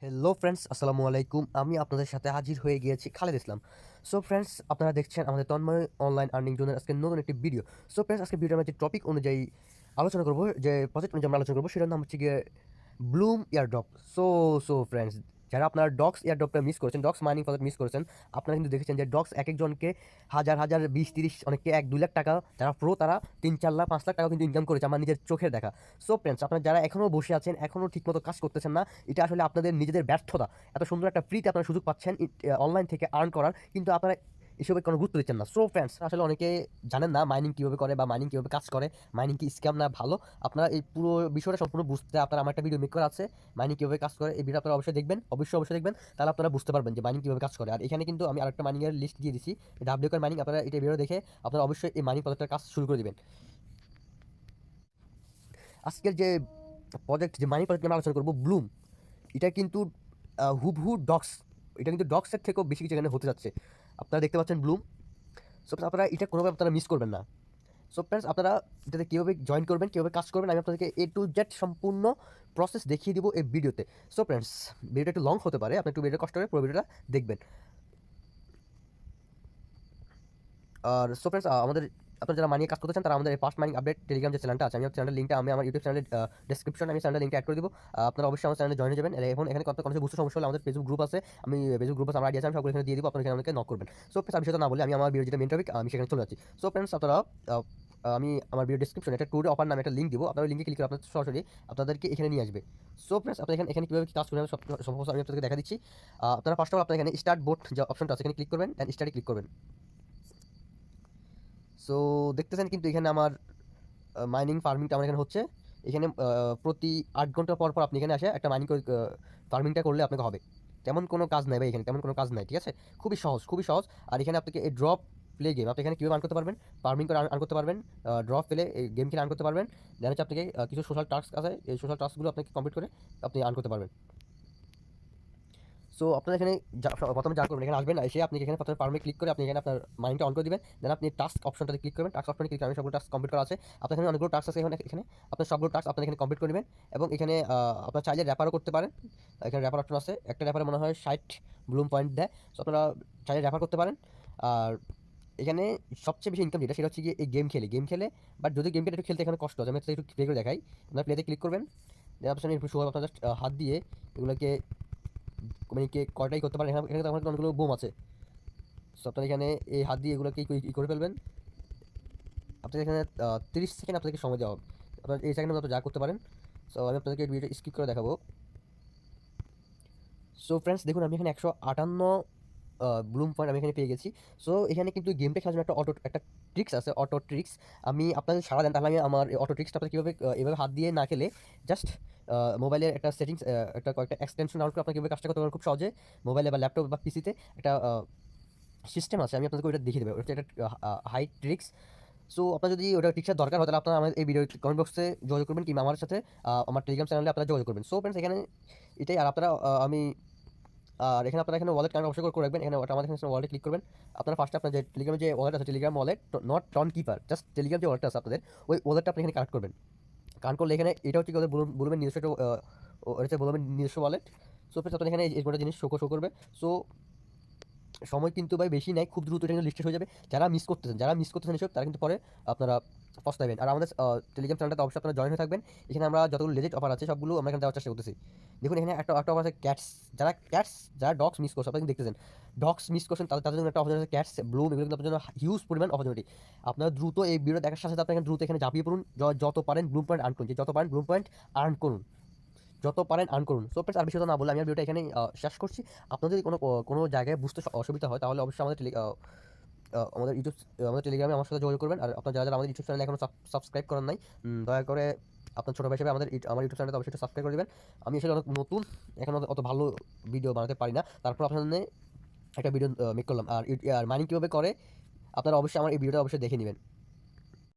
Hello friends, আসসালামু আলাইকুম। আমি আপনাদের সাথে হাজির হয়ে গিয়েছি খালেদ ইসলাম। সো ফ্রেন্ডস, আপনারা দেখছেন আমাদের তন্ময় অনলাইন আর্নিং জোনের আজকে নতুন একটি ভিডিও। সো ফ্রেন্ডস, আজকে ভিডিও আমরা যে টপিক অনুযায়ী আলোচনা করবো, যে প্রজেক্ট অনুযায়ী আমরা আলোচনা করবো, সেটার নাম হচ্ছে গিয়ে ব্লুম এয়ারড্রপ। সো ফ্রেন্ডস, যারা আপনার ডক্স এয়ারড্রপটা মিস করেছেন, ডক্স মাইনিং প্রজেক্ট মিস করেছেন, আপনারা কিন্তু দেখেছেন যে ডক্স এক একজনকে হাজার হাজার 20-30, অনেকে 1-2 লাখ টাকা, যারা প্রো তারা 3-4 লাখ 5 লাখ টাকা কিন্তু ইনকাম করেছে আমার নিজের চোখের দেখা। সো ফ্রেন্ডস, আপনারা যারা এখনও বসে আছেন, এখনও ঠিকমতো কাজ করতেছেন না, এটা আসলে আপনাদের নিজেদের ব্যর্থতা। এত সুন্দর একটা ফ্রিতে আপনারা সুযোগ পাচ্ছেন অনলাইন থেকে আর্ন করার, কিন্তু আপনারা এসবে কোনো গুরুত্ব দিচ্ছেন না। সো ফ্রেন্ডস, আসলে অনেকে জানেন না মাইনিং কীভাবে করে বা মাইনিং কীভাবে কাজ করে, মাইনিং কি স্ক্যাম না ভালো। আপনারা এই পুরো বিষয়টা সম্পূর্ণ বুঝতে আপনারা আমার একটা ভিডিও মেক করা আছে, মাইনিং কীভাবে কাজ করে। এই ভিডিও আপনারা অবশ্যই দেখবেন, অবশ্যই দেখবেন, তাহলে আপনারা বুঝতে পারবেন যে মাইনিং কীভাবে কাজ করে। আর এখানে কিন্তু আমি আরেকটা মাইনিংয়ের লিস্ট দিয়ে দিচ্ছি, ডাব্লিউকার মাইনিং। আপনারা এটা ভিডিও দেখে আপনারা অবশ্যই এই মাইনিং প্রজেক্টের কাজ শুরু করে দিবেন। আজকের যে প্রজেক্ট, যে মাইনিং প্রজেক্ট নিয়ে আলোচনা করবো, ব্লুম, এটা কিন্তু হুবহু ডক্স, এটা কিন্তু ডক্সের থেকেও বেশি কিছু এখানে হতে যাচ্ছে। আপনারা দেখতে পাচ্ছেন ব্লুম। সো আপনারা এটা কোনোভাবে আপনারা মিস করবেন না। সো ফ্রেন্ডস, আপনারা এটাতে কীভাবে জয়েন করবেন, কীভাবে কাজ করবেন, আমি আপনাদেরকে A to Z সম্পূর্ণ প্রসেস দেখিয়ে দিব এই ভিডিওতে। সো ফ্রেন্ডস, ভিডিওটা একটু লং হতে পারে, আপনি একটু ভিডিওটা কষ্ট করে পুরো ভিডিওটা দেখবেন। আর সো ফ্রেন্ডস, আপনারা যারা মাইনিং কাজ করতে চান, তারা আমাদের ফার্স্ট মাইনিং আপডেট টেলিগ্রাম যে চ্যানেলটা আছে, আমি চ্যানেলের লিঙ্কটা আমি আমার ইউটিউব চ্যানেলের ডেসক্রিপশনে আমি চ্যানেলের লিঙ্কটা অ্যাড করে দিব। আপনারা অবশ্যই আমার চ্যানেলে জয়েন হয়ে যাবেন। এখন এখানে কোনো কিছু বুঝতে সমস্যা হলে আমাদের ফেসবুক গ্রুপ আছে, ফেসবুক গ্রুপ আছে, আমার আইডি আছে, আমি সবগুলো এখানে দিয়ে দিব, আপনারা এখানে আমাকে নক করবেন। সো ফ্রেন্ডস, আমি সেটা না বলে আমি আমার ভিডিও যেটা মেন টপিক, আমি সেখানে চলে যাচ্ছি। সো ফ্রেন্ডস, আপনারা আমি আমার ভিডিও ডেসক্রিপশনে একটা ট্যুরে অফার নামে একটা লিঙ্ক দিব, আপনারা লিঙ্কে ক্লিক করে আপনার সরাসরি আপনাদেরকে এখানে নিয়ে আসবে। সো ফ্রেন্ডস, আপনারা এখানে কীভাবে কাজ করবেন সব আমি আপনাদেরকে দেখা দিচ্ছি। আপনারা ফার্স্ট অফ অল আপনারা এখানে স্টার্ট বোট যে অপশনটা আছে, এখানে ক্লিক করবেন অ্যান্ড স্টার্টে ক্লিক করবেন। সো দেখতেছেন কিন্তু এখানে আমার মাইনিং ফার্মিংটা আমার এখানে হচ্ছে। এখানে প্রতি 8 ঘন্টা পর পর আপনি এখানে আসে একটা মাইনিং ফার্মিংটা করলে আপনাকে হবে। তেমন কোনো কাজ নাই ভাই, এখানে তেমন কোনো কাজ নাই, ঠিক আছে? খুবই সহজ, খুবই সহজ। আর এখানে আপনাকে এই ড্রপ প্লে গেম, আপনি এখানে কীভাবে আর্ন করতে পারবেন, ফার্মিং করে আর্ন করতে পারবেন, ড্রপ পেলে এই গেম খেলে আর্ন করতে পারবেন। দেন হচ্ছে আপনাকে কিছু সোশ্যাল টাস্ক আছে, এই সোশ্যাল টাস্কগুলো আপনাকে কমপ্লিট করে আপনি আর্ন করতে পারবেন। সো আপনারা এখানে প্রথমে যা করবেন, এখানে আসবেন, এসে আপনি এখানে প্রথমে ফার্মে ক্লিক করে আপনি এখানে আপনার মাইন্ডটা অন করে দিবেন। দেন আপনি টাস্ক অপশনটাতে ক্লিক করবেন। টাস্ক অপশনে ক্লিক করে আমি সবগুলো টাস্ক কমপ্লিট করা আছে। আপনার এখানে অনেকগুলো টাস্ক আছে, এখানে আপনার সবগুলো টাস্ক আপনার এখানে কমপ্লিট করে নেবেন। এবং এখানে আপনার চাইলে র্যাপারও করতে পারেন। এখানে র্যাপার অপশন আছে, একটা র্যাপারে মনে হয় 60 ব্লুম পয়েন্ট দেয়। সো আপনারা চাইলে র্যাপার করতে পারেন। আর এখানে সবচেয়ে বেশি ইনকাম যেটা, সেটা হচ্ছে গিয়ে এই গেম খেলে। বাট যদি গেমটা একটু খেলতে এখানে কষ্ট আছে, আমি একটু প্লে করে দেখাই। আপনার প্লেতে ক্লিক করবেন, দেন অপশনে একটু শো হবে, আপনার জাস্ট হাত দিয়ে এগুলোকে মানে কয়টাই করতে পারেন। এখানে এখানে অনেকগুলো বোম আছে। সো আপনার এখানে এই হাত দিয়ে এগুলোকে করে ফেলবেন। আপনাদের এখানে 30 সেকেন্ড আপনাদেরকে সময় দেওয়া হবে, আপনার এই সেকেন্ডের মতো যা করতে পারেন। সো আমি আপনাদেরকে ভিডিওটা স্কিপ করে দেখাবো। সো ফ্রেন্ডস, দেখুন আমি এখানে 158 ব্লুম পয়েন্ট আমি এখানে পেয়ে গেছি। সো এখানে কিন্তু গেমটা খেলার জন্য একটা ট্রিক্স আছে, অটো ট্রিক্স। আমি আপনাদের সারা দেন, তাহলে আমি আমার অটো ট্রিক্সটা আপনার কীভাবে এভাবে হাত দিয়ে না খেলে জাস্ট মোবাইলের একটা সেটিংস, একটা কয়েকটা এক্সটেনশন ডাউনলোড করে আপনার কীভাবে কাজটা করতে পারেন খুব সহজে, মোবাইলে বা ল্যাপটপ বা পিসিতে একটা সিস্টেম আছে, আমি আপনাদেরকে ওইটা দেখিয়ে দেবো। ওটা একটা হাই ট্রিক্স। সো আপনার যদি ওটা ট্রিক্সের দরকার হয়, তাহলে আপনারা আমার এই ভিডিও কমেন্ট বক্সে যোগাযোগ করবেন, কিংবা আমার সাথে আমার টেলিগ্রাম চ্যানেলে আপনারা যোগাযোগ করবেন। সো ফ্রেন্ডস, এখানে এটাই। আর আপনারা আর এখানে আপনারা এখানে ওয়ালেট কানেক্ট অবশ্যই করে রাখবেন। এখানে আমাদের এখানে ওয়ালেটে ক্লিক করবেন। আপনারা ফার্স্টে আপনার যে টেলিগ্রাম যে ওয়ালেট আছে, Telegram wallet, not Tonkeeper, just Telegram যে ওয়ালেটটা আছে আপনাদের, ওই ওয়ালেটটা আপনি এখানে কানেক্ট করবেন। কানেক্ট করলে এখানে এটা হচ্ছে ওদের বলবেন নিজস্ব, এটা বলবেন নিজস্ব ওয়ালেট। সো ফ্রেন্ডস, আপনার এখানে এই গোটা জিনিস শো করবে। সো সময় কিন্তু ভাই বেশি নেই, খুব দ্রুত এটা কিন্তু লিস্টেড হয়ে যাবে। যারা মিস করতেছেন এসব, তারা কিন্তু পরে আপনারা পস্তাবেন। আর আমাদের টেলিগ্রাম চ্যানেলটা অবশ্যই আপনারা জয়েন হয়ে থাকবেন। এখানে আমরা যতগুলো লেজেন্ড অফার আছে সবগুলো আমরা এখানে দেওয়ার চেষ্টা করতেছি। দেখুন এখানে একটা অফার আছে ক্যাটস, যারা ডগস মিস করছে, আপনারা দেখতেছেন ডগস মিস করছেন, তাদের জন্য একটা অপরচুনিটি আছে, ক্যাটস ব্লুম, এগুলো কিন্তু আপনার জন্য হিউজ পরিমাণ অপরচুনিটি। আপনারা দ্রুত এই ভিডিও দেখার সাথে সাথে আপনারা দ্রুত এখানে ঝাঁপিয়ে পড়ুন, যত পারেন ব্লুম পয়েন্ট আর্ন করুন, যত পারেন ব্লুম পয়েন্ট আর্ন করুন, যত পারেন আর্ন করুন। সো ফ্রেন্ডস, আর বেশি কথা না বলে আমি ভিডিওটা এখানেই শেষ করছি। আপনাদের যদি কোনো জায়গায় বুঝতে অসুবিধা হয়, তাহলে অবশ্যই আমাদের টেলিগ্রামে আমার সাথে যোগাযোগ করবেন। আর আপনারা যারা আমাদের ইউটিউব চ্যানেলে এখনো সাবস্ক্রাইব করেন নাই, দয়া করে আপনার ছোটো ভাই হিসেবে আমার ইউটিউব চ্যানেলটা অবশ্যই সাবস্ক্রাইব করে দেবেন। আমি আসলে অনেক নতুন, এখন অত ভালো ভিডিও বানাতে পারি না, তারপর আপনার জন্য একটা ভিডিও মেক করলাম। আর মাইনিং কীভাবে করে আপনারা অবশ্যই আমার এই ভিডিওটা অবশ্যই দেখে নেবেন।